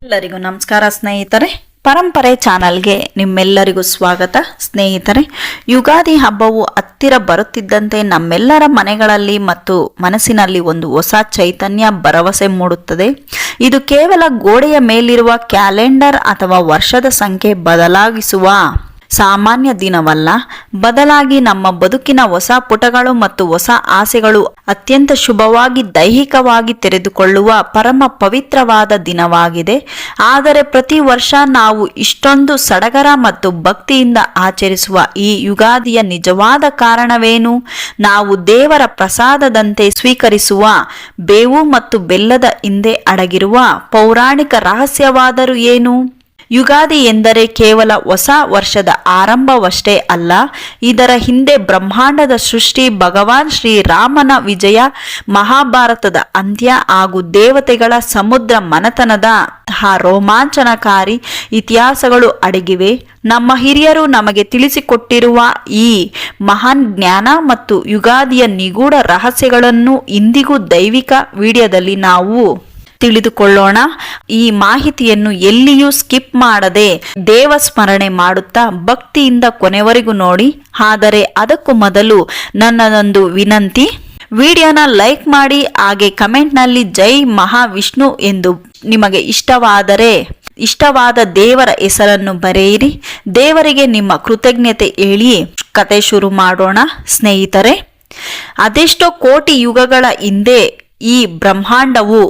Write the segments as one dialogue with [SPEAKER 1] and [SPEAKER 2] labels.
[SPEAKER 1] ಎಲ್ಲರಿಗೂ ನಮಸ್ಕಾರ ಸ್ನೇಹಿತರೆ. ಪರಂಪರೆ ಚಾನಲ್ಗೆ ನಿಮ್ಮೆಲ್ಲರಿಗೂ ಸ್ವಾಗತ. ಸ್ನೇಹಿತರೆ, ಯುಗಾದಿ ಹಬ್ಬವು ಹತ್ತಿರ ಬರುತ್ತಿದ್ದಂತೆ ನಮ್ಮೆಲ್ಲರ ಮನೆಗಳಲ್ಲಿ ಮತ್ತು ಮನಸ್ಸಿನಲ್ಲಿ ಒಂದು ಹೊಸ ಚೈತನ್ಯ, ಭರವಸೆ ಮೂಡುತ್ತದೆ. ಇದು ಕೇವಲ ಗೋಡೆಯ ಮೇಲಿರುವ ಕ್ಯಾಲೆಂಡರ್ ಅಥವಾ ವರ್ಷದ ಸಂಖ್ಯೆ ಬದಲಾಗಿಸುವ ಸಾಮಾನ್ಯ ದಿನವಲ್ಲ, ಬದಲಾಗಿ ನಮ್ಮ ಬದುಕಿನ ಹೊಸ ಪುಟಗಳು ಮತ್ತು ಹೊಸ ಆಸೆಗಳು ಅತ್ಯಂತ ಶುಭವಾಗಿ ದೈಹಿಕವಾಗಿ ತೆರೆದುಕೊಳ್ಳುವ ಪರಮ ಪವಿತ್ರವಾದ ದಿನವಾಗಿದೆ. ಆದರೆ ಪ್ರತಿ ವರ್ಷ ನಾವು ಇಷ್ಟೊಂದು ಸಡಗರ ಮತ್ತು ಭಕ್ತಿಯಿಂದ ಆಚರಿಸುವ ಈ ಯುಗಾದಿಯ ನಿಜವಾದ ಕಾರಣವೇನು? ನಾವು ದೇವರ ಪ್ರಸಾದದಂತೆ ಸ್ವೀಕರಿಸುವ ಬೇವು ಮತ್ತು ಬೆಲ್ಲದ ಹಿಂದೆ ಅಡಗಿರುವ ಪೌರಾಣಿಕ ರಹಸ್ಯವಾದರೂ ಏನು? ಯುಗಾದಿ ಎಂದರೆ ಕೇವಲ ಹೊಸ ವರ್ಷದ ಆರಂಭವಷ್ಟೇ ಅಲ್ಲ, ಇದರ ಹಿಂದೆ ಬ್ರಹ್ಮಾಂಡದ ಸೃಷ್ಟಿ, ಭಗವಾನ್ ಶ್ರೀರಾಮನ ವಿಜಯ, ಮಹಾಭಾರತದ ಅಂತ್ಯ ಹಾಗೂ ದೇವತೆಗಳ ಸಮುದ್ರ ಮನತನದ ರೋಮಾಂಚನಕಾರಿ ಇತಿಹಾಸಗಳು ಅಡಗಿವೆ. ನಮ್ಮ ಹಿರಿಯರು ನಮಗೆ ತಿಳಿಸಿಕೊಟ್ಟಿರುವ ಈ ಮಹಾನ್ ಜ್ಞಾನ ಮತ್ತು ಯುಗಾದಿಯ ನಿಗೂಢ ರಹಸ್ಯಗಳನ್ನು ಇಂದಿಗೂ ದೈವಿಕ ವಿಡಿಯೋದಲ್ಲಿ ನಾವು ತಿಳಿದುಕೊಳ್ಳೋಣ. ಈ ಮಾಹಿತಿಯನ್ನು ಎಲ್ಲಿಯೂ ಸ್ಕಿಪ್ ಮಾಡದೆ ದೇವಸ್ಮರಣೆ ಮಾಡುತ್ತಾ ಭಕ್ತಿಯಿಂದ ಕೊನೆವರೆಗೂ ನೋಡಿ. ಆದರೆ ಅದಕ್ಕೂ ಮೊದಲು ನನ್ನದೊಂದು ವಿನಂತಿ, ವಿಡಿಯೋನ ಲೈಕ್ ಮಾಡಿ, ಹಾಗೆ ಕಮೆಂಟ್ನಲ್ಲಿ ಜೈ ಮಹಾವಿಷ್ಣು ಎಂದು ನಿಮಗೆ ಇಷ್ಟವಾದ ದೇವರ ಹೆಸರನ್ನು ಬರೆಯಿರಿ. ದೇವರಿಗೆ ನಿಮ್ಮ ಕೃತಜ್ಞತೆ ಹೇಳಿ ಕತೆ ಶುರು ಮಾಡೋಣ. ಸ್ನೇಹಿತರೆ, ಅದೆಷ್ಟೋ ಕೋಟಿ ಯುಗಗಳ ಹಿಂದೆ ಈ ಬ್ರಹ್ಮಾಂಡವು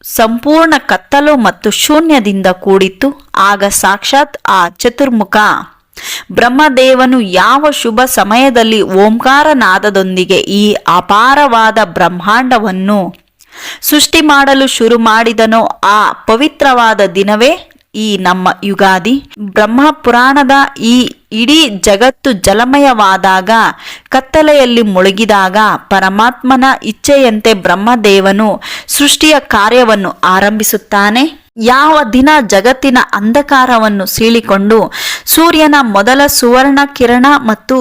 [SPEAKER 1] ಸಂಪೂರ್ಣ ಕತ್ತಲು ಮತ್ತು ಶೂನ್ಯದಿಂದ ಕೂಡಿತ್ತು. ಆಗ ಸಾಕ್ಷಾತ್ ಆ ಚತುರ್ಮುಖ ಬ್ರಹ್ಮದೇವನು ಯಾವ ಶುಭ ಸಮಯದಲ್ಲಿ ಓಂಕಾರನಾದದೊಂದಿಗೆ ಈ ಅಪಾರವಾದ ಬ್ರಹ್ಮಾಂಡವನ್ನು ಸೃಷ್ಟಿ ಮಾಡಲು ಶುರು ಮಾಡಿದನೋ ಆ ಪವಿತ್ರವಾದ ದಿನವೇ ಈ ನಮ್ಮ ಯುಗಾದಿ. ಬ್ರಹ್ಮ ಪುರಾಣದ ಈ ಇಡೀ ಜಗತ್ತು ಜಲಮಯವಾದಾಗ, ಕತ್ತಲೆಯಲ್ಲಿ ಮುಳುಗಿದಾಗ ಪರಮಾತ್ಮನ ಇಚ್ಛೆಯಂತೆ ಬ್ರಹ್ಮದೇವನು ಸೃಷ್ಟಿಯ ಕಾರ್ಯವನ್ನು ಆರಂಭಿಸುತ್ತಾನೆ. ಯಾವ ದಿನ ಜಗತ್ತಿನ ಅಂಧಕಾರವನ್ನು ಸೀಳಿಕೊಂಡು ಸೂರ್ಯನ ಮೊದಲ ಸುವರ್ಣ ಕಿರಣ ಮತ್ತು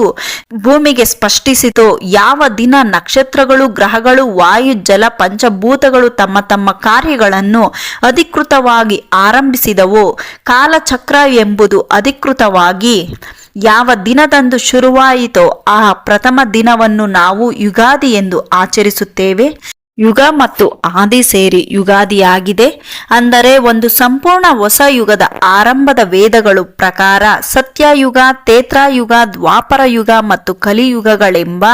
[SPEAKER 1] ಭೂಮಿಗೆ ಸ್ಪಷ್ಟಿಸಿತೋ, ಯಾವ ದಿನ ನಕ್ಷತ್ರಗಳು, ಗ್ರಹಗಳು, ವಾಯು, ಜಲ, ಪಂಚಭೂತಗಳು ತಮ್ಮ ತಮ್ಮ ಕಾರ್ಯಗಳನ್ನು ಅಧಿಕೃತವಾಗಿ ಆರಂಭಿಸಿದವೋ, ಕಾಲಚಕ್ರ ಎಂಬುದು ಅಧಿಕೃತವಾಗಿ ಯಾವ ದಿನದಂದು ಶುರುವಾಯಿತೋ ಆ ಪ್ರಥಮ ದಿನವನ್ನು ನಾವು ಯುಗಾದಿ ಎಂದು ಆಚರಿಸುತ್ತೇವೆ. ಯುಗ ಮತ್ತು ಆದಿ ಸೇರಿ ಯುಗಾದಿಯಾಗಿದೆ. ಅಂದರೆ ಒಂದು ಸಂಪೂರ್ಣ ಹೊಸ ಯುಗದ ಆರಂಭದ ವೇದಗಳು ಪ್ರಕಾರ ಸತ್ಯಯುಗ, ತ್ರೇತಾಯುಗ, ದ್ವಾಪರ ಯುಗ ಮತ್ತು ಕಲಿಯುಗಗಳೆಂಬ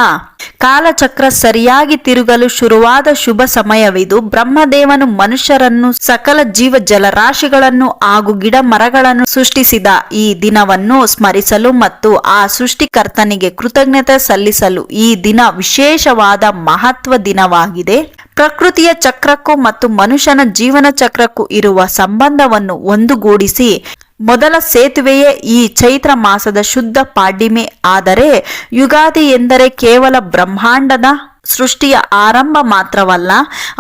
[SPEAKER 1] ಕಾಲಚಕ್ರ ಸರಿಯಾಗಿ ತಿರುಗಲು ಶುರುವಾದ ಶುಭ ಸಮಯವಿದು. ಬ್ರಹ್ಮದೇವನು ಮನುಷ್ಯರನ್ನು, ಸಕಲ ಜೀವ ಜಲರಾಶಿಗಳನ್ನು ಹಾಗೂ ಗಿಡ ಮರಗಳನ್ನು ಸೃಷ್ಟಿಸಿದ ಈ ದಿನವನ್ನು ಸ್ಮರಿಸಲು ಮತ್ತು ಆ ಸೃಷ್ಟಿಕರ್ತನಿಗೆ ಕೃತಜ್ಞತೆ ಸಲ್ಲಿಸಲು ಈ ದಿನ ವಿಶೇಷವಾದ ಮಹತ್ವ ದಿನವಾಗಿದೆ. ಪ್ರಕೃತಿಯ ಚಕ್ರಕ್ಕೂ ಮತ್ತು ಮನುಷ್ಯನ ಜೀವನ ಚಕ್ರಕ್ಕೂ ಇರುವ ಸಂಬಂಧವನ್ನು ಒಂದುಗೂಡಿಸಿ ಮೊದಲ ಸೇತುವೆಯೇ ಈ ಚೈತ್ರ ಮಾಸದ ಶುದ್ಧ ಪಾಡ್ಯಮೆ. ಆದರೆ ಯುಗಾದಿ ಎಂದರೆ ಕೇವಲ ಬ್ರಹ್ಮಾಂಡದ ಸೃಷ್ಟಿಯ ಆರಂಭ ಮಾತ್ರವಲ್ಲ,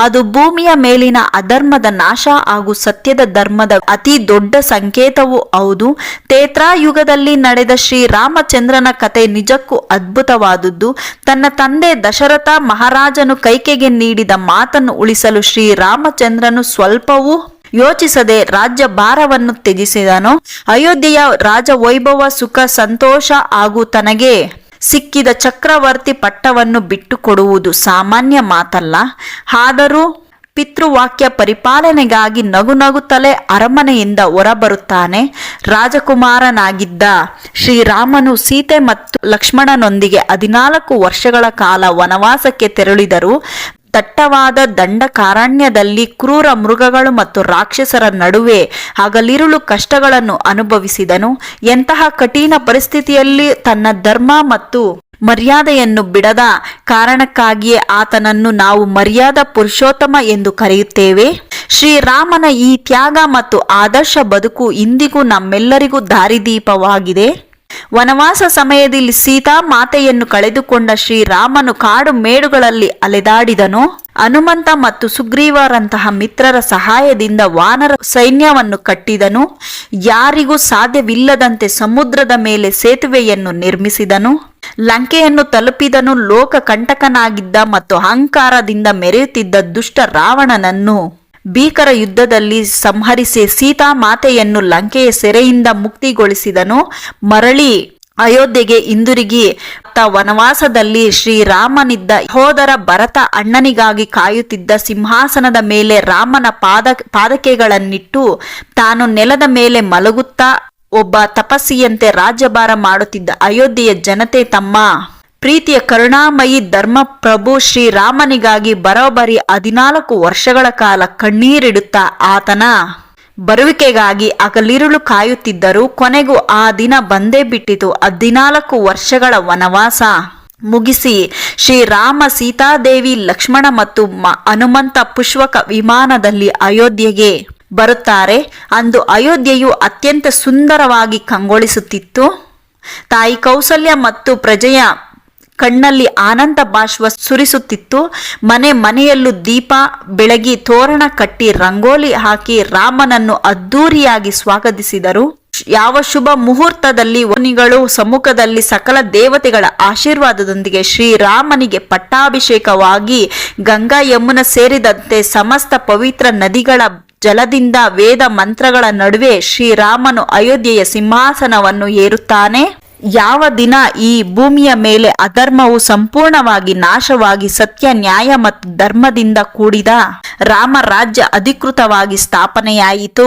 [SPEAKER 1] ಅದು ಭೂಮಿಯ ಮೇಲಿನ ಅಧರ್ಮದ ನಾಶ ಹಾಗೂ ಸತ್ಯದ ಧರ್ಮದ ಅತಿ ದೊಡ್ಡ ಸಂಕೇತವೂ ಹೌದು. ತ್ರೇತಾಯುಗದಲ್ಲಿ ನಡೆದ ಶ್ರೀರಾಮಚಂದ್ರನ ಕತೆ ನಿಜಕ್ಕೂ ಅದ್ಭುತವಾದುದು. ತನ್ನ ತಂದೆ ದಶರಥ ಮಹಾರಾಜನು ಕೈಕೆಗೆ ನೀಡಿದ ಮಾತನ್ನು ಉಳಿಸಲು ಶ್ರೀರಾಮಚಂದ್ರನು ಸ್ವಲ್ಪವೂ ಯೋಚಿಸದೆ ರಾಜ್ಯ ಭಾರವನ್ನು ತ್ಯಜಿಸಿದನು. ಅಯೋಧ್ಯೆಯ ರಾಜ ವೈಭವ, ಸುಖ, ಸಂತೋಷ ಹಾಗೂ ತನಗೆ ಸಿಕ್ಕಿದ ಚಕ್ರವರ್ತಿ ಪಟ್ಟವನ್ನು ಬಿಟ್ಟು ಕೊಡುವುದು ಸಾಮಾನ್ಯ ಮಾತಲ್ಲ. ಆದರೂ ಪಿತೃವಾಕ್ಯ ಪರಿಪಾಲನೆಗಾಗಿ ನಗುನಗುತ್ತಲೇ ಅರಮನೆಯಿಂದ ಹೊರಬರುತ್ತಾನೆ. ರಾಜಕುಮಾರನಾಗಿದ್ದ ಶ್ರೀರಾಮನು ಸೀತೆ ಮತ್ತು ಲಕ್ಷ್ಮಣನೊಂದಿಗೆ 14 ವರ್ಷಗಳ ಕಾಲ ವನವಾಸಕ್ಕೆ ತೆರಳಿದರು. ದಟ್ಟವಾದ ದಂಡಕಾರಣ್ಯದಲ್ಲಿ ಕ್ರೂರ ಮೃಗಗಳು ಮತ್ತು ರಾಕ್ಷಸರ ನಡುವೆ ಹಗಲಿರುಳು ಕಷ್ಟಗಳನ್ನು ಅನುಭವಿಸಿದನು. ಎಂತಹ ಕಠಿಣ ಪರಿಸ್ಥಿತಿಯಲ್ಲಿ ತನ್ನ ಧರ್ಮ ಮತ್ತು ಮರ್ಯಾದೆಯನ್ನು ಬಿಡದ ಕಾರಣಕ್ಕಾಗಿಯೇ ಆತನನ್ನು ನಾವು ಮರ್ಯಾದಾ ಪುರುಷೋತ್ತಮ ಎಂದು ಕರೆಯುತ್ತೇವೆ. ಶ್ರೀರಾಮನ ಈ ತ್ಯಾಗ ಮತ್ತು ಆದರ್ಶ ಬದುಕು ಇಂದಿಗೂ ನಮ್ಮೆಲ್ಲರಿಗೂ ದಾರಿದೀಪವಾಗಿದೆ. ವನವಾಸ ಸಮಯದಲ್ಲಿ ಸೀತಾ ಮಾತೆಯನ್ನು ಕಳೆದುಕೊಂಡ ಶ್ರೀರಾಮನು ಕಾಡು ಮೇಡುಗಳಲ್ಲಿ ಅಲೆದಾಡಿದನು. ಹನುಮಂತ ಮತ್ತು ಸುಗ್ರೀವರಂತಹ ಮಿತ್ರರ ಸಹಾಯದಿಂದ ವಾನರ ಸೈನ್ಯವನ್ನು ಕಟ್ಟಿದನು. ಯಾರಿಗೂ ಸಾಧ್ಯವಿಲ್ಲದಂತೆ ಸಮುದ್ರದ ಮೇಲೆ ಸೇತುವೆಯನ್ನು ನಿರ್ಮಿಸಿದನು. ಲಂಕೆಯನ್ನು ತಲುಪಿದನು. ಲೋಕ ಕಂಟಕನಾಗಿದ್ದ ಮತ್ತು ಅಹಂಕಾರದಿಂದ ಮೆರೆಯುತ್ತಿದ್ದ ದುಷ್ಟ ರಾವಣನನ್ನು ಭೀಕರ ಯುದ್ಧದಲ್ಲಿ ಸಂಹರಿಸಿ ಸೀತಾಮಾತೆಯನ್ನು ಲಂಕೆಯ ಸೆರೆಯಿಂದ ಮುಕ್ತಿಗೊಳಿಸಿದನು. ಮರಳಿ ಅಯೋಧ್ಯೆಗೆ ಹಿಂದಿರುಗಿ ವನವಾಸದಲ್ಲಿ ಶ್ರೀರಾಮನಿದ್ದ ಸಹೋದರ ಭರತ ಅಣ್ಣನಿಗಾಗಿ ಕಾಯುತ್ತಿದ್ದ ಸಿಂಹಾಸನದ ಮೇಲೆ ರಾಮನ ಪಾದಕೆಗಳನ್ನಿಟ್ಟು ತಾನು ನೆಲದ ಮೇಲೆ ಮಲಗುತ್ತಾ ಒಬ್ಬ ತಪಸ್ಸಿಯಂತೆ ರಾಜ್ಯಭಾರ ಮಾಡುತ್ತಿದ್ದ ಅಯೋಧ್ಯೆಯ ಜನತೆ ತಮ್ಮ ಪ್ರೀತಿಯ ಕರುಣಾಮಯಿ ಧರ್ಮ ಪ್ರಭು ಶ್ರೀರಾಮನಿಗಾಗಿ ಬರೋಬ್ಬರಿ 14 ವರ್ಷಗಳ ಕಾಲ ಕಣ್ಣೀರಿಡುತ್ತಾ ಆತನ ಬರುವಿಕೆಗಾಗಿ ಹಗಲಿರುಳು ಕಾಯುತ್ತಿದ್ದರು. ಕೊನೆಗೂ ಆ ದಿನ ಬಂದೇ ಬಿಟ್ಟಿತು. 14 ವರ್ಷಗಳ ವನವಾಸ ಮುಗಿಸಿ ಶ್ರೀರಾಮ, ಸೀತಾದೇವಿ, ಲಕ್ಷ್ಮಣ ಮತ್ತು ಹನುಮಂತ ಪುಷ್ಪಕ ವಿಮಾನದಲ್ಲಿ ಅಯೋಧ್ಯೆಗೆ ಬರುತ್ತಾರೆ. ಅಂದು ಅಯೋಧ್ಯೆಯು ಅತ್ಯಂತ ಸುಂದರವಾಗಿ ಕಂಗೊಳಿಸುತ್ತಿತ್ತು. ತಾಯಿ ಕೌಸಲ್ಯ ಮತ್ತು ಪ್ರಜೆಯ ಕಣ್ಣಲ್ಲಿ ಆನಂದ ಬಾಷ್ಪ ಸುರಿಸುತ್ತಿತ್ತು. ಮನೆಯಲ್ಲೂ ದೀಪ ಬೆಳಗಿ ತೋರಣ ಕಟ್ಟಿ ರಂಗೋಲಿ ಹಾಕಿ ರಾಮನನ್ನು ಅದ್ದೂರಿಯಾಗಿ ಸ್ವಾಗತಿಸಿದರು. ಯಾವ ಶುಭ ಮುಹೂರ್ತದಲ್ಲಿ ವನಿಗಳು ಸಮ್ಮುಖದಲ್ಲಿ ಸಕಲ ದೇವತೆಗಳ ಆಶೀರ್ವಾದದೊಂದಿಗೆ ಶ್ರೀರಾಮನಿಗೆ ಪಟ್ಟಾಭಿಷೇಕವಾಗಿ ಗಂಗಾ ಯಮುನಾ ಸೇರಿದಂತೆ ಸಮಸ್ತ ಪವಿತ್ರ ನದಿಗಳ ಜಲದಿಂದ ವೇದ ಮಂತ್ರಗಳ ನಡುವೆ ಶ್ರೀರಾಮನು ಅಯೋಧ್ಯೆಯ ಸಿಂಹಾಸನವನ್ನು ಏರುತ್ತಾನೆ. ಯಾವ ದಿನ ಈ ಭೂಮಿಯ ಮೇಲೆ ಅಧರ್ಮವು ಸಂಪೂರ್ಣವಾಗಿ ನಾಶವಾಗಿ ಸತ್ಯ, ನ್ಯಾಯ ಮತ್ತು ಧರ್ಮದಿಂದ ಕೂಡಿದ ರಾಮ ರಾಜ್ಯ ಅಧಿಕೃತವಾಗಿ ಸ್ಥಾಪನೆಯಾಯಿತು,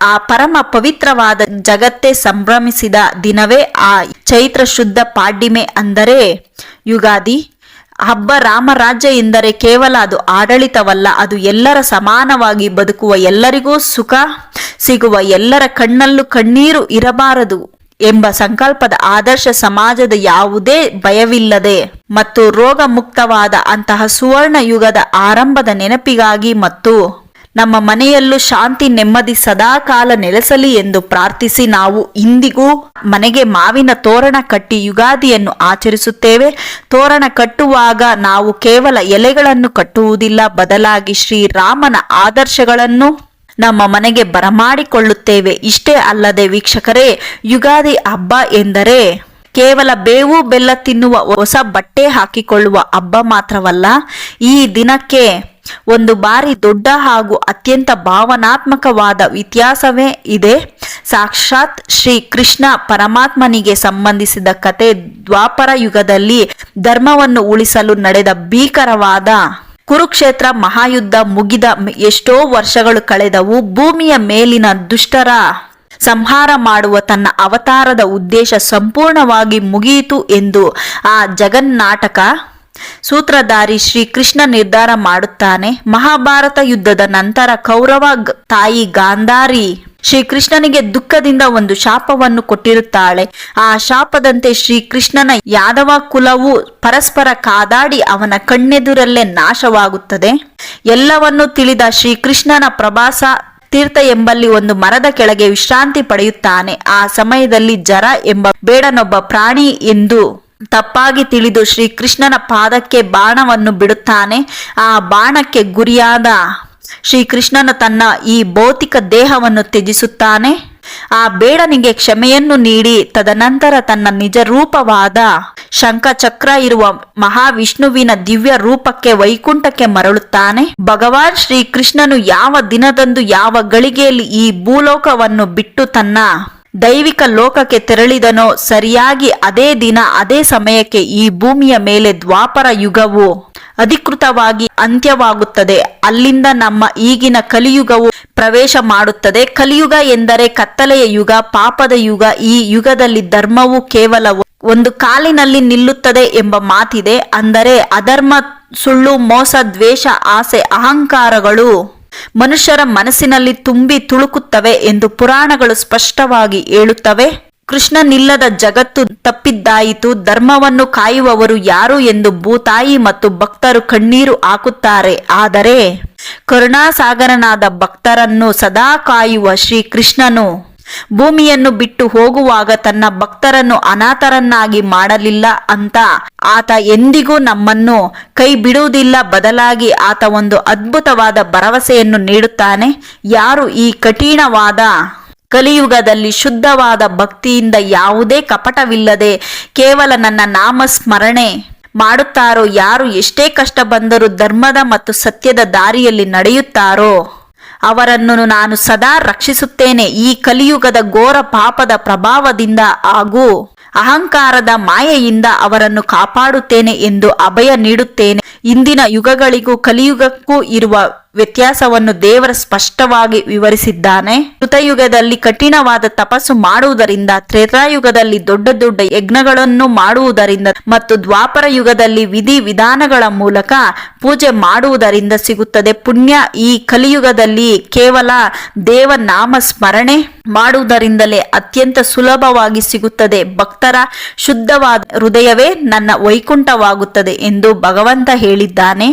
[SPEAKER 1] ಆ ಪರಮ ಪವಿತ್ರವಾದ ಜಗತ್ತೇ ಸಂಭ್ರಮಿಸಿದ ದಿನವೇ ಆ ಚೈತ್ರ ಶುದ್ಧ ಪಾಡ್ಯಮೆ ಅಂದರೆ ಯುಗಾದಿ ಹಬ್ಬ. ರಾಮರಾಜ್ಯ ಎಂದರೆ ಕೇವಲ ಅದು ಆಡಳಿತವಲ್ಲ, ಅದು ಎಲ್ಲರ ಸಮಾನವಾಗಿ ಬದುಕುವ, ಎಲ್ಲರಿಗೂ ಸುಖ ಸಿಗುವ, ಎಲ್ಲರ ಕಣ್ಣಲ್ಲೂ ಕಣ್ಣೀರು ಇರಬಾರದು ಎಂಬ ಸಂಕಲ್ಪದ ಆದರ್ಶ ಸಮಾಜದ ಯಾವುದೇ ಭಯವಿಲ್ಲದೆ ಮತ್ತು ರೋಗ ಮುಕ್ತವಾದ ಅಂತಹ ಸುವರ್ಣ ಯುಗದ ಆರಂಭದ ನೆನಪಿಗಾಗಿ ಮತ್ತು ನಮ್ಮ ಮನೆಯಲ್ಲೂ ಶಾಂತಿ ನೆಮ್ಮದಿ ಸದಾಕಾಲ ನೆಲೆಸಲಿ ಎಂದು ಪ್ರಾರ್ಥಿಸಿ ನಾವು ಇಂದಿಗೂ ಮನೆಗೆ ಮಾವಿನ ತೋರಣ ಕಟ್ಟಿ ಯುಗಾದಿಯನ್ನು ಆಚರಿಸುತ್ತೇವೆ. ತೋರಣ ಕಟ್ಟುವಾಗ ನಾವು ಕೇವಲ ಎಲೆಗಳನ್ನು ಕಟ್ಟುವುದಿಲ್ಲ, ಬದಲಾಗಿ ಶ್ರೀರಾಮನ ಆದರ್ಶಗಳನ್ನು ನಮ್ಮ ಮನೆಗೆ ಬರಮಾಡಿಕೊಳ್ಳುತ್ತೇವೆ. ಇಷ್ಟೇ ಅಲ್ಲದೆ ವೀಕ್ಷಕರೇ, ಯುಗಾದಿ ಹಬ್ಬ ಎಂದರೆ ಕೇವಲ ಬೇವು ಬೆಲ್ಲ ತಿನ್ನುವ, ಹೊಸ ಬಟ್ಟೆ ಹಾಕಿಕೊಳ್ಳುವ ಹಬ್ಬ ಮಾತ್ರವಲ್ಲ. ಈ ದಿನಕ್ಕೆ ಒಂದು ಬಾರಿ ದೊಡ್ಡ ಹಾಗೂ ಅತ್ಯಂತ ಭಾವನಾತ್ಮಕವಾದ ಇತಿಹಾಸವೇ ಇದೆ. ಸಾಕ್ಷಾತ್ ಶ್ರೀ ಕೃಷ್ಣ ಪರಮಾತ್ಮನಿಗೆ ಸಂಬಂಧಿಸಿದ ಕತೆ. ದ್ವಾಪರ ಯುಗದಲ್ಲಿ ಧರ್ಮವನ್ನು ಉಳಿಸಲು ನಡೆದ ಭೀಕರವಾದ ಕುರುಕ್ಷೇತ್ರ ಮಹಾಯುದ್ಧ ಮುಗಿದ ಎಷ್ಟೋ ವರ್ಷಗಳು ಕಳೆದವು. ಭೂಮಿಯ ಮೇಲಿನ ದುಷ್ಟರ ಸಂಹಾರ ಮಾಡುವ ತನ್ನ ಅವತಾರದ ಉದ್ದೇಶ ಸಂಪೂರ್ಣವಾಗಿ ಮುಗಿಯಿತು ಎಂದು ಆ ಜಗನ್ನಾಟಕ ಸೂತ್ರಧಾರಿ ಶ್ರೀಕೃಷ್ಣ ನಿರ್ಧಾರ ಮಾಡುತ್ತಾನೆ. ಮಹಾಭಾರತ ಯುದ್ಧದ ನಂತರ ಕೌರವ ತಾಯಿ ಗಾಂಧಾರಿ ಶ್ರೀಕೃಷ್ಣನಿಗೆ ದುಃಖದಿಂದ ಒಂದು ಶಾಪವನ್ನು ಕೊಟ್ಟಿರುತ್ತಾಳೆ. ಆ ಶಾಪದಂತೆ ಶ್ರೀಕೃಷ್ಣನ ಯಾದವ ಕುಲವು ಪರಸ್ಪರ ಕಾದಾಡಿ ಅವನ ಕಣ್ಣೆದುರಲ್ಲೇ ನಾಶವಾಗುತ್ತದೆ. ಎಲ್ಲವನ್ನೂ ತಿಳಿದ ಶ್ರೀಕೃಷ್ಣನ ಪ್ರಭಾಸ ತೀರ್ಥ ಎಂಬಲ್ಲಿ ಒಂದು ಮರದ ಕೆಳಗೆ ವಿಶ್ರಾಂತಿ ಪಡೆಯುತ್ತಾನೆ. ಆ ಸಮಯದಲ್ಲಿ ಜರ ಎಂಬ ಬೇಡನೊಬ್ಬ ಪ್ರಾಣಿ ಎಂದು ತಪ್ಪಾಗಿ ತಿಳಿದು ಶ್ರೀಕೃಷ್ಣನ ಪಾದಕ್ಕೆ ಬಾಣವನ್ನು ಬಿಡುತ್ತಾನೆ. ಆ ಬಾಣಕ್ಕೆ ಗುರಿಯಾದ ಶ್ರೀಕೃಷ್ಣನು ತನ್ನ ಈ ಭೌತಿಕ ದೇಹವನ್ನು ತ್ಯಜಿಸುತ್ತಾನೆ. ಆ ಬೇಡನಿಗೆ ಕ್ಷಮೆಯನ್ನು ನೀಡಿ ತದನಂತರ ತನ್ನ ನಿಜ ರೂಪವಾದ ಶಂಖ ಚಕ್ರ ಇರುವ ಮಹಾವಿಷ್ಣುವಿನ ದಿವ್ಯ ರೂಪಕ್ಕೆ ವೈಕುಂಠಕ್ಕೆ ಮರಳುತ್ತಾನೆ. ಭಗವಾನ್ ಶ್ರೀಕೃಷ್ಣನು ಯಾವ ದಿನದಂದು ಯಾವ ಗಳಿಗೆಯಲ್ಲಿ ಈ ಭೂಲೋಕವನ್ನು ಬಿಟ್ಟು ತನ್ನ ದೈವಿಕ ಲೋಕಕ್ಕೆ ತೆರಳಿದನೋ ಸರಿಯಾಗಿ ಅದೇ ದಿನ ಅದೇ ಸಮಯಕ್ಕೆ ಈ ಭೂಮಿಯ ಮೇಲೆ ದ್ವಾಪರ ಯುಗವು ಅಧಿಕೃತವಾಗಿ ಅಂತ್ಯವಾಗುತ್ತದೆ. ಅಲ್ಲಿಂದ ನಮ್ಮ ಈಗಿನ ಕಲಿಯುಗವು ಪ್ರವೇಶ ಮಾಡುತ್ತದೆ. ಕಲಿಯುಗ ಎಂದರೆ ಕತ್ತಲೆಯ ಯುಗ, ಪಾಪದ ಯುಗ. ಈ ಯುಗದಲ್ಲಿ ಧರ್ಮವು ಕೇವಲ ಒಂದು ಕಾಲಿನಲ್ಲಿ ನಿಲ್ಲುತ್ತದೆ ಎಂಬ ಮಾತಿದೆ. ಅಂದರೆ ಅಧರ್ಮ, ಸುಳ್ಳು, ಮೋಸ, ದ್ವೇಷ, ಆಸೆ, ಅಹಂಕಾರಗಳು ಮನುಷ್ಯರ ಮನಸ್ಸಿನಲ್ಲಿ ತುಂಬಿ ತುಳುಕುತ್ತವೆ ಎಂದು ಪುರಾಣಗಳು ಸ್ಪಷ್ಟವಾಗಿ ಹೇಳುತ್ತವೆ. ಕೃಷ್ಣನಿಲ್ಲದ ಜಗತ್ತು ತಪ್ಪಿದ್ದಾಯಿತು. ಧರ್ಮವನ್ನು ಕಾಯುವವರು ಯಾರು ಎಂದು ಭೂತಾಯಿ ಮತ್ತು ಭಕ್ತರು ಕಣ್ಣೀರು ಹಾಕುತ್ತಾರೆ. ಆದರೆ ಕರುಣಾಸಾಗರನಾದ ಭಕ್ತರನ್ನು ಸದಾ ಕಾಯುವ ಶ್ರೀಕೃಷ್ಣನು ಭೂಮಿಯನ್ನು ಬಿಟ್ಟು ಹೋಗುವಾಗ ತನ್ನ ಭಕ್ತರನ್ನು ಅನಾಥರನ್ನಾಗಿ ಮಾಡಲಿಲ್ಲ ಅಂತ ಆತ ಎಂದಿಗೂ ನಮ್ಮನ್ನು ಕೈ ಬಿಡುವುದಿಲ್ಲ. ಬದಲಾಗಿ ಆತ ಒಂದು ಅದ್ಭುತವಾದ ಭರವಸೆಯನ್ನು ನೀಡುತ್ತಾನೆ. ಯಾರು ಈ ಕಠಿಣವಾದ ಕಲಿಯುಗದಲ್ಲಿ ಶುದ್ಧವಾದ ಭಕ್ತಿಯಿಂದ ಯಾವುದೇ ಕಪಟವಿಲ್ಲದೆ ಕೇವಲ ನನ್ನ ನಾಮ ಸ್ಮರಣೆ ಮಾಡುತ್ತಾರೋ, ಯಾರು ಎಷ್ಟೇ ಕಷ್ಟ ಬಂದರೂ ಧರ್ಮದ ಮತ್ತು ಸತ್ಯದ ದಾರಿಯಲ್ಲಿ ನಡೆಯುತ್ತಾರೋ ಅವರನ್ನು ನಾನು ಸದಾ ರಕ್ಷಿಸುತ್ತೇನೆ. ಈ ಕಲಿಯುಗದ ಘೋರ ಪಾಪದ ಪ್ರಭಾವದಿಂದ ಹಾಗೂ ಅಹಂಕಾರದ ಮಾಯೆಯಿಂದ ಅವರನ್ನು ಕಾಪಾಡುತ್ತೇನೆ ಎಂದು ಅಭಯ ನೀಡುತ್ತೇನೆ. ಇಂದಿನ ಯುಗಗಳಿಗೂ ಕಲಿಯುಗಕ್ಕೂ ಇರುವ ವ್ಯತ್ಯಾಸವನ್ನು ದೇವರ ಸ್ಪಷ್ಟವಾಗಿ ವಿವರಿಸಿದ್ದಾನೆ. ಕೃತಯುಗದಲ್ಲಿ ಕಠಿಣವಾದ ತಪಸ್ಸು ಮಾಡುವುದರಿಂದ, ತ್ರೇತಾಯುಗದಲ್ಲಿ ದೊಡ್ಡ ದೊಡ್ಡ ಯಜ್ಞಗಳನ್ನು ಮಾಡುವುದರಿಂದ ಮತ್ತು ದ್ವಾಪರ ಯುಗದಲ್ಲಿ ವಿಧಿ ವಿಧಾನಗಳ ಮೂಲಕ ಪೂಜೆ ಮಾಡುವುದರಿಂದ ಸಿಗುತ್ತದೆ ಪುಣ್ಯ. ಈ ಕಲಿಯುಗದಲ್ಲಿ ಕೇವಲ ದೇವನಾಮ ಸ್ಮರಣೆ ಮಾಡುವುದರಿಂದಲೇ ಅತ್ಯಂತ ಸುಲಭವಾಗಿ ಸಿಗುತ್ತದೆ. ಭಕ್ತರ ಶುದ್ಧವಾದ ಹೃದಯವೇ ನನ್ನ ವೈಕುಂಠವಾಗುತ್ತದೆ ಎಂದು ಭಗವಂತ ಹೇಳಿದ್ದಾನೆ.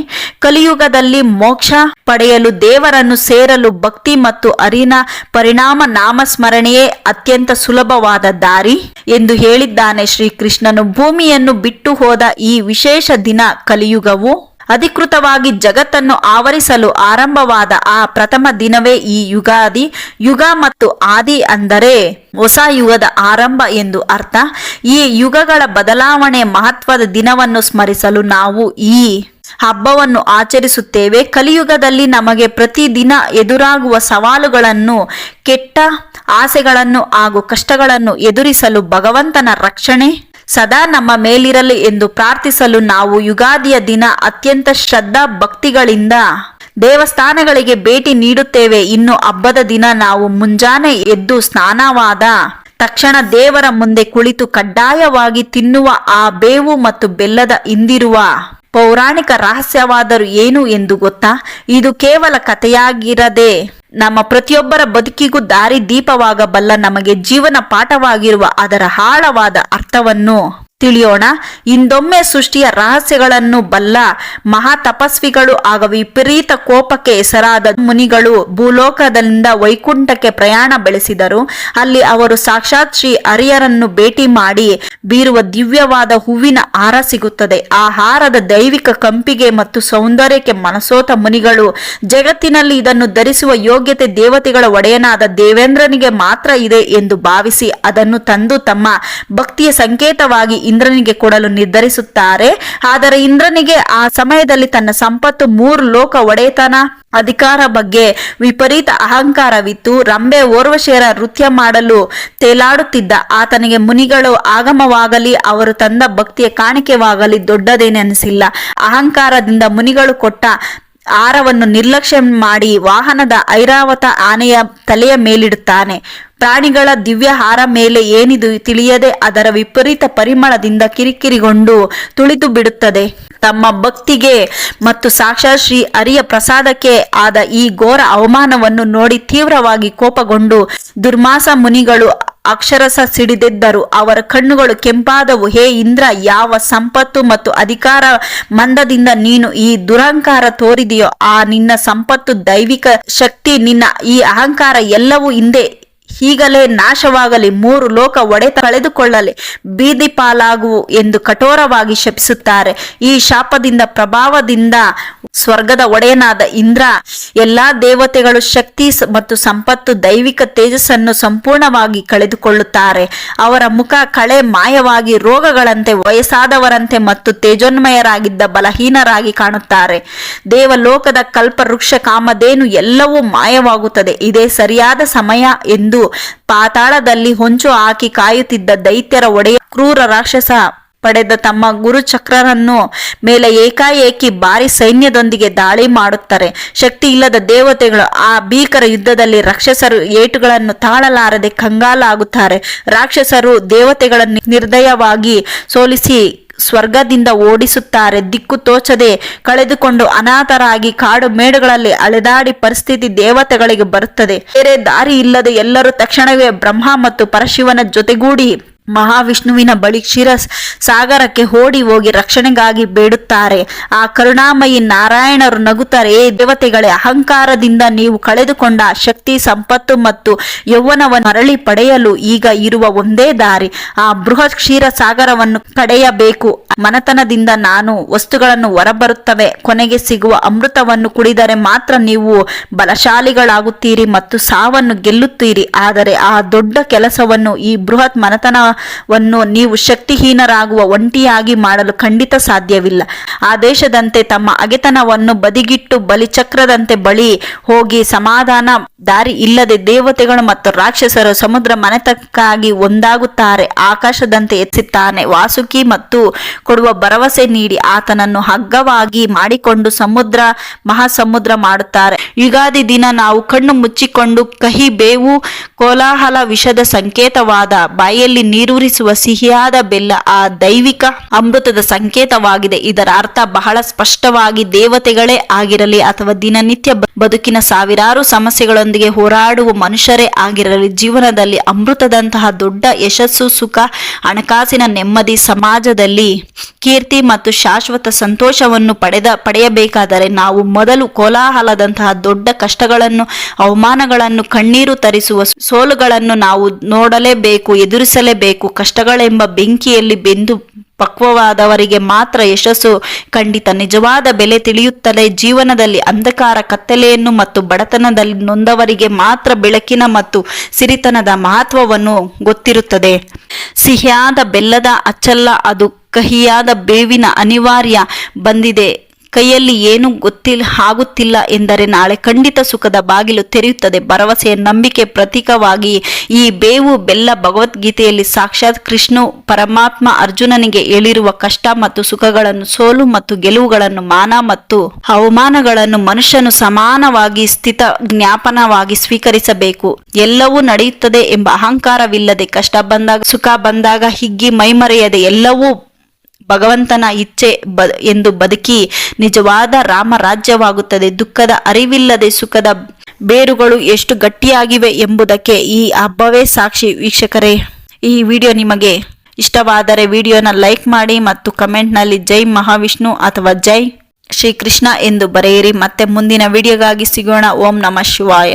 [SPEAKER 1] ಕಲಿಯುಗದಲ್ಲಿ ಮೋಕ್ಷ ಪಡೆಯಲು, ದೇವರನ್ನು ಸೇರಲು ಭಕ್ತಿ ಮತ್ತು ಅರಿವಿನ ಪರಿಣಾಮ ನಾಮಸ್ಮರಣೆಯೇ ಅತ್ಯಂತ ಸುಲಭವಾದ ದಾರಿ ಎಂದು ಹೇಳಿದ್ದಾನೆ ಶ್ರೀಕೃಷ್ಣನು. ಭೂಮಿಯನ್ನು ಬಿಟ್ಟು ಹೋದ ಈ ವಿಶೇಷ ದಿನ ಕಲಿಯುಗವು ಅಧಿಕೃತವಾಗಿ ಜಗತ್ತನ್ನು ಆವರಿಸಲು ಆರಂಭವಾದ ಆ ಪ್ರಥಮ ದಿನವೇ ಈ ಯುಗಾದಿ. ಯುಗ ಮತ್ತು ಆದಿ ಅಂದರೆ ಹೊಸ ಯುಗದ ಆರಂಭ ಎಂದು ಅರ್ಥ. ಈ ಯುಗಗಳ ಬದಲಾವಣೆ ಮಹತ್ವದ ದಿನವನ್ನು ಸ್ಮರಿಸಲು ನಾವು ಈ ಹಬ್ಬವನ್ನು ಆಚರಿಸುತ್ತೇವೆ. ಕಲಿಯುಗದಲ್ಲಿ ನಮಗೆ ಪ್ರತಿದಿನ ಎದುರಾಗುವ ಸವಾಲುಗಳನ್ನು, ಕೆಟ್ಟ ಆಸೆಗಳನ್ನು ಹಾಗೂ ಕಷ್ಟಗಳನ್ನು ಎದುರಿಸಲು ಭಗವಂತನ ರಕ್ಷಣೆ ಸದಾ ನಮ್ಮ ಮೇಲಿರಲಿ ಎಂದು ಪ್ರಾರ್ಥಿಸಲು ನಾವು ಯುಗಾದಿಯ ದಿನ ಅತ್ಯಂತ ಶ್ರದ್ಧಾ ಭಕ್ತಿಗಳಿಂದ ದೇವಸ್ಥಾನಗಳಿಗೆ ಭೇಟಿ ನೀಡುತ್ತೇವೆ. ಇನ್ನು ಹಬ್ಬದ ದಿನ ನಾವು ಮುಂಜಾನೆ ಎದ್ದು ಸ್ನಾನವಾದ ತಕ್ಷಣ ದೇವರ ಮುಂದೆ ಕುಳಿತು ಕಡ್ಡಾಯವಾಗಿ ತಿನ್ನುವ ಆ ಬೇವು ಮತ್ತು ಬೆಲ್ಲದ ಹಿಂದಿರುವ ಪೌರಾಣಿಕ ರಹಸ್ಯವಾದರೂ ಏನು ಎಂದು ಗೊತ್ತಾ? ಇದು ಕೇವಲ ಕಥೆಯಾಗಿರದೆ ನಮ್ಮ ಪ್ರತಿಯೊಬ್ಬರ ಬದುಕಿಗೂ ದಾರಿ ದೀಪವಾಗಬಲ್ಲ ನಮಗೆ ಜೀವನ ಪಾಠವಾಗಿರುವ ಅದರ ಆಳವಾದ ಅರ್ಥವನ್ನು ತಿಳಿಯೋಣ. ಇಂದೊಮ್ಮೆ ಸೃಷ್ಟಿಯ ರಹಸ್ಯಗಳನ್ನು ಬಲ್ಲ ಮಹಾ ತಪಸ್ವಿಗಳು ಆಗ ವಿಪರೀತ ಕೋಪಕ್ಕೆ ಹೆಸರಾದ ಮುನಿಗಳು ಭೂಲೋಕದಿಂದ ವೈಕುಂಠಕ್ಕೆ ಪ್ರಯಾಣ ಬೆಳೆಸಿದರು. ಅಲ್ಲಿ ಅವರು ಸಾಕ್ಷಾತ್ ಶ್ರೀ ಹರಿಯರನ್ನು ಭೇಟಿ ಮಾಡಿ ಬೀರುವ ದಿವ್ಯವಾದ ಹೂವಿನ ಹಾರ ಸಿಗುತ್ತದೆ. ಆ ಹಾರದ ದೈವಿಕ ಕಂಪಿಗೆ ಮತ್ತು ಸೌಂದರ್ಯಕ್ಕೆ ಮನಸೋತ ಮುನಿಗಳು ಜಗತ್ತಿನಲ್ಲಿ ಇದನ್ನು ಧರಿಸುವ ಯೋಗ್ಯತೆ ದೇವತೆಗಳ ಒಡೆಯನಾದ ದೇವೇಂದ್ರನಿಗೆ ಮಾತ್ರ ಇದೆ ಎಂದು ಭಾವಿಸಿ ಅದನ್ನು ತಂದು ತಮ್ಮ ಭಕ್ತಿಯ ಸಂಕೇತವಾಗಿ ಇಂದ್ರನಿಗೆ ಕೊಡಲು ನಿರ್ಧರಿಸುತ್ತಾರೆ. ಆದರೆ ಇಂದ್ರನಿಗೆ ಆ ಸಮಯದಲ್ಲಿ ತನ್ನ ಸಂಪತ್ತು, 3 ಲೋಕ ಒಡೆತನ, ಅಧಿಕಾರ ಬಗ್ಗೆ ವಿಪರೀತ ಅಹಂಕಾರವಿತ್ತು. ರಂಬೆ ಓರ್ವಶಿಯರ ನೃತ್ಯ ಮಾಡಲು ತೇಲಾಡುತ್ತಿದ್ದ ಆತನಿಗೆ ಮುನಿಗಳು ಆಗಮವಾಗಲಿ ಅವರು ತಂದ ಭಕ್ತಿಯ ಕಾಣಿಕೆವಾಗಲಿ ದೊಡ್ಡದೇನೆನಿಸಿಲ್ಲ. ಅಹಂಕಾರದಿಂದ ಮುನಿಗಳು ಕೊಟ್ಟ ಹಾರವನ್ನು ನಿರ್ಲಕ್ಷ್ಯ ಮಾಡಿ ವಾಹನದ ಐರಾವತ ಆನೆಯ ತಲೆಯ ಮೇಲಿಡುತ್ತಾನೆ. ಪ್ರಾಣಿಗಳ ದಿವ್ಯ ಹಾರ ಮೇಲೆ ಏನಿದು ತಿಳಿಯದೆ ಅದರ ವಿಪರೀತ ಪರಿಮಳದಿಂದ ಕಿರಿಕಿರಿಗೊಂಡು ತುಳಿದು ಬಿಡುತ್ತದೆ. ತಮ್ಮ ಭಕ್ತಿಗೆ ಮತ್ತು ಸಾಕ್ಷಾತ್ ಶ್ರೀ ಹರಿಯ ಪ್ರಸಾದಕ್ಕೆ ಆದ ಈ ಘೋರ ಅವಮಾನವನ್ನು ನೋಡಿ ತೀವ್ರವಾಗಿ ಕೋಪಗೊಂಡು ದುರ್ಮಾಸ ಮುನಿಗಳು ಅಕ್ಷರಸ ಸಿಡಿದೆದ್ದರು. ಅವರ ಕಣ್ಣುಗಳು ಕೆಂಪಾದವು. ಹೇ ಇಂದ್ರ, ಯಾವ ಸಂಪತ್ತು ಮತ್ತು ಅಧಿಕಾರ ಮಂದದಿಂದ ನೀನು ಈ ದುರಹಂಕಾರ ತೋರಿದೆಯೋ ಆ ನಿನ್ನ ಸಂಪತ್ತು, ದೈವಿಕ ಶಕ್ತಿ, ನಿನ್ನ ಈ ಅಹಂಕಾರ ಎಲ್ಲವೂ ಹಿಂದೆ ಈಗಲೇ ನಾಶವಾಗಲಿ. 3 ಲೋಕ ಒಡೆತ ಕಳೆದುಕೊಳ್ಳಲಿ, ಬೀದಿ ಪಾಲಾಗುವು ಎಂದು ಕಠೋರವಾಗಿ ಶಪಿಸುತ್ತಾರೆ. ಈ ಶಾಪದಿಂದ ಪ್ರಭಾವದಿಂದ ಸ್ವರ್ಗದ ಒಡೆಯನಾದ ಇಂದ್ರ, ಎಲ್ಲಾ ದೇವತೆಗಳು ಶಕ್ತಿ ಮತ್ತು ಸಂಪತ್ತು, ದೈವಿಕ ತೇಜಸ್ಸನ್ನು ಸಂಪೂರ್ಣವಾಗಿ ಕಳೆದುಕೊಳ್ಳುತ್ತಾರೆ. ಅವರ ಮುಖ ಕಳೆ ಮಾಯವಾಗಿ ರೋಗಗಳಂತೆ, ವಯಸ್ಸಾದವರಂತೆ ಮತ್ತು ತೇಜೋನ್ಮಯರಾಗಿದ್ದ ಬಲಹೀನರಾಗಿ ಕಾಣುತ್ತಾರೆ. ದೇವಲೋಕದ ಕಲ್ಪವೃಕ್ಷ, ಕಾಮಧೇನು ಎಲ್ಲವೂ ಮಾಯವಾಗುತ್ತದೆ. ಇದೇ ಸರಿಯಾದ ಸಮಯ ಎಂದು ಪಾತಾಳದಲ್ಲಿ ಹೊಂಚು ಹಾಕಿ ಕಾಯುತ್ತಿದ್ದ ದೈತ್ಯರ ಒಡೆಯ ಕ್ರೂರ ರಾಕ್ಷಸ ಪಡೆದ ತಮ್ಮ ಗುರುಚಕ್ರರನ್ನು ಮೇಲೆ ಏಕಾಏಕಿ ಭಾರಿ ಸೈನ್ಯದೊಂದಿಗೆ ದಾಳಿ ಮಾಡುತ್ತಾರೆ. ಶಕ್ತಿ ಇಲ್ಲದ ದೇವತೆಗಳು ಆ ಭೀಕರ ಯುದ್ಧದಲ್ಲಿ ರಾಕ್ಷಸರು ಏಟುಗಳನ್ನು ತಾಳಲಾರದೆ ಕಂಗಾಲಾಗುತ್ತಾರೆ. ರಾಕ್ಷಸರು ದೇವತೆಗಳನ್ನು ನಿರ್ದಯವಾಗಿ ಸೋಲಿಸಿ ಸ್ವರ್ಗದಿಂದ ಓಡಿಸುತ್ತಾರೆ. ದಿಕ್ಕು ತೋಚದೆ ಕಳೆದುಕೊಂಡು ಅನಾಥರಾಗಿ ಕಾಡು ಮೇಡುಗಳಲ್ಲಿ ಅಲೆದಾಡಿ ಪರಿಸ್ಥಿತಿ ದೇವತೆಗಳಿಗೆ ಬರುತ್ತದೆ. ಬೇರೆ ದಾರಿ ಇಲ್ಲದೆ ಎಲ್ಲರೂ ತಕ್ಷಣವೇ ಬ್ರಹ್ಮ ಮತ್ತು ಪರಶಿವನ ಜೊತೆಗೂಡಿ ಮಹಾವಿಷ್ಣುವಿನ ಬಳಿ ಕ್ಷೀರ ಸಾಗರಕ್ಕೆ ಓಡಿ ಹೋಗಿ ರಕ್ಷಣೆಗಾಗಿ ಬೇಡುತ್ತಾರೆ. ಆ ಕರುಣಾಮಯಿ ನಾರಾಯಣರು ನಗುತ್ತಾರೆ, ಏ ದೇವತೆಗಳೇ, ಅಹಂಕಾರದಿಂದ ನೀವು ಕಳೆದುಕೊಂಡ ಶಕ್ತಿ, ಸಂಪತ್ತು ಮತ್ತು ಯೌವನವನ್ನು ಮರಳಿ ಪಡೆಯಲು ಈಗ ಇರುವ ಒಂದೇ ದಾರಿ ಆ ಬೃಹತ್ ಕ್ಷೀರ ಸಾಗರವನ್ನು ಪಡೆಯಬೇಕು. ಮನತನದಿಂದ ನಾನು ವಸ್ತುಗಳನ್ನು ಹೊರಬರುತ್ತವೆ. ಕೊನೆಗೆ ಸಿಗುವ ಅಮೃತವನ್ನು ಕುಡಿದರೆ ಮಾತ್ರ ನೀವು ಬಲಶಾಲಿಗಳಾಗುತ್ತೀರಿ ಮತ್ತು ಸಾವನ್ನು ಗೆಲ್ಲುತ್ತೀರಿ. ಆದರೆ ಆ ದೊಡ್ಡ ಕೆಲಸವನ್ನು ಈ ಬೃಹತ್ ಮನತನ ದೇಶವನ್ನು ನೀವು ಶಕ್ತಿಹೀನರಾಗುವ ಒಂಟಿಯಾಗಿ ಮಾಡಲು ಖಂಡಿತ ಸಾಧ್ಯವಿಲ್ಲ. ಆ ದೇಶದಂತೆ ತಮ್ಮ ಹಗೆತನವನ್ನು ಬದಿಗಿಟ್ಟು ಬಲಿಚಕ್ರದಂತೆ ಬಳಿ ಹೋಗಿ ಸಮಾಧಾನ ದಾರಿ ಇಲ್ಲದೆ ದೇವತೆಗಳು ಮತ್ತು ರಾಕ್ಷಸರು ಸಮುದ್ರ ಮನೆತಕ್ಕಾಗಿ ಒಂದಾಗುತ್ತಾರೆ. ಆಕಾಶದಂತೆ ಎತ್ತಿದ್ದಾನೆ ವಾಸುಕಿ ಮತ್ತು ಕೊಡುವ ಭರವಸೆ ನೀಡಿ ಆತನನ್ನು ಹಗ್ಗವಾಗಿ ಮಾಡಿಕೊಂಡು ಸಮುದ್ರ ಮಹಾಸಮುದ್ರ ಮಾಡುತ್ತಾರೆ. ಯುಗಾದಿ ದಿನ ನಾವು ಕಣ್ಣು ಮುಚ್ಚಿಕೊಂಡು ಕಹಿ ಬೇವು ಕೋಲಾಹಲ ವಿಷದ ಸಂಕೇತವಾದ ಬಾಯಲ್ಲಿ ನೀರೂರಿಸುವ ಸಿಹಿಯಾದ ಬೆಲ್ಲ ಆ ದೈವಿಕ ಅಮೃತದ ಸಂಕೇತವಾಗಿದೆ. ಇದರ ಅರ್ಥ ಬಹಳ ಸ್ಪಷ್ಟವಾಗಿ ದೇವತೆಗಳೇ ಆಗಿರಲಿ ಅಥವಾ ದಿನನಿತ್ಯ ಬದುಕಿನ ಸಾವಿರಾರು ಸಮಸ್ಯೆಗಳೊಂದಿಗೆ ಹೋರಾಡುವ ಮನುಷ್ಯರೇ ಆಗಿರಲಿ, ಜೀವನದಲ್ಲಿ ಅಮೃತದಂತಹ ದೊಡ್ಡ ಯಶಸ್ಸು, ಸುಖ, ಹಣಕಾಸಿನ ನೆಮ್ಮದಿ, ಸಮಾಜದಲ್ಲಿ ಕೀರ್ತಿ ಮತ್ತು ಶಾಶ್ವತ ಸಂತೋಷವನ್ನು ಪಡೆಯಬೇಕಾದರೆ ನಾವು ಮೊದಲು ಕೋಲಾಹಲದಂತಹ ದೊಡ್ಡ ಕಷ್ಟಗಳನ್ನು, ಅವಮಾನಗಳನ್ನು, ಕಣ್ಣೀರು ತರಿಸುವ ಸೋಲುಗಳನ್ನು ನಾವು ನೋಡಲೇಬೇಕು, ಎದುರಿಸಲೇಬೇಕು. ಕಷ್ಟಗಳೆಂಬ ಬೆಂಕಿಯಲ್ಲಿ ಬೆಂದು ಪಕ್ವವಾದವರಿಗೆ ಮಾತ್ರ ಯಶಸ್ಸು ಖಂಡಿತ. ನಿಜವಾದ ಬೆಲೆ ತಿಳಿಯುತ್ತಲೇ ಜೀವನದಲ್ಲಿ ಅಂಧಕಾರ, ಕತ್ತಲೆಯನ್ನು ಮತ್ತು ಬಡತನದಲ್ಲಿ ನೊಂದವರಿಗೆ ಮಾತ್ರ ಬೆಳಕಿನ ಮತ್ತು ಸಿರಿತನದ ಮಹತ್ವವನ್ನು ಗೊತ್ತಿರುತ್ತದೆ. ಸಿಹಿಯಾದ ಬೆಲ್ಲದ ಅಚ್ಚಲ್ಲ, ಅದು ಕಹಿಯಾದ ಬೇವಿನ ಅನಿವಾರ್ಯ. ಬಂದಿದೆ ಕೈಯಲ್ಲಿ ಏನು ಆಗುತ್ತಿಲ್ಲ ಎಂದರೆ ನಾಳೆ ಖಂಡಿತ ಸುಖದ ಬಾಗಿಲು ತೆರೆಯುತ್ತದೆ. ಭರವಸೆಯ ನಂಬಿಕೆ ಪ್ರತೀಕವಾಗಿ ಈ ಬೇವು ಬೆಲ್ಲ ಭಗವದ್ಗೀತೆಯಲ್ಲಿ ಸಾಕ್ಷಾತ್ ಕೃಷ್ಣ ಪರಮಾತ್ಮ ಅರ್ಜುನನಿಗೆ ಹೇಳಿರುವ ಕಷ್ಟ ಮತ್ತು ಸುಖಗಳನ್ನು, ಸೋಲು ಮತ್ತು ಗೆಲುವುಗಳನ್ನು, ಮಾನ ಮತ್ತು ಅವಮಾನಗಳನ್ನು ಮನುಷ್ಯನು ಸಮಾನವಾಗಿ ಸ್ಥಿತ ಜ್ಞಾಪನವಾಗಿ ಸ್ವೀಕರಿಸಬೇಕು. ಎಲ್ಲವೂ ನಡೆಯುತ್ತದೆ ಎಂಬ ಅಹಂಕಾರವಿಲ್ಲದೆ, ಕಷ್ಟ ಬಂದಾಗ ಸುಖ ಬಂದಾಗ ಹಿಗ್ಗಿ ಮೈಮರೆಯದೆ ಎಲ್ಲವೂ ಭಗವಂತನ ಇಚ್ಛೆ ಎಂದು ಬದುಕಿ ನಿಜವಾದ ರಾಮರಾಜ್ಯವಾಗುತ್ತದೆ. ದುಃಖದ ಅರಿವಿಲ್ಲದೆ ಸುಖದ ಬೇರುಗಳು ಎಷ್ಟು ಗಟ್ಟಿಯಾಗಿವೆ ಎಂಬುದಕ್ಕೆ ಈ ಹಬ್ಬವೇ ಸಾಕ್ಷಿ. ವೀಕ್ಷಕರೇ, ಈ ವಿಡಿಯೋ ನಿಮಗೆ ಇಷ್ಟವಾದರೆ ವಿಡಿಯೋನ ಲೈಕ್ ಮಾಡಿ ಮತ್ತು ಕಮೆಂಟ್ನಲ್ಲಿ ಜೈ ಮಹಾವಿಷ್ಣು ಅಥವಾ ಜೈ ಶ್ರೀಕೃಷ್ಣ ಎಂದು ಬರೆಯಿರಿ. ಮತ್ತೆ ಮುಂದಿನ ವಿಡಿಯೋಗಾಗಿ ಸಿಗೋಣ. ಓಂ ನಮಃ ಶಿವಾಯ.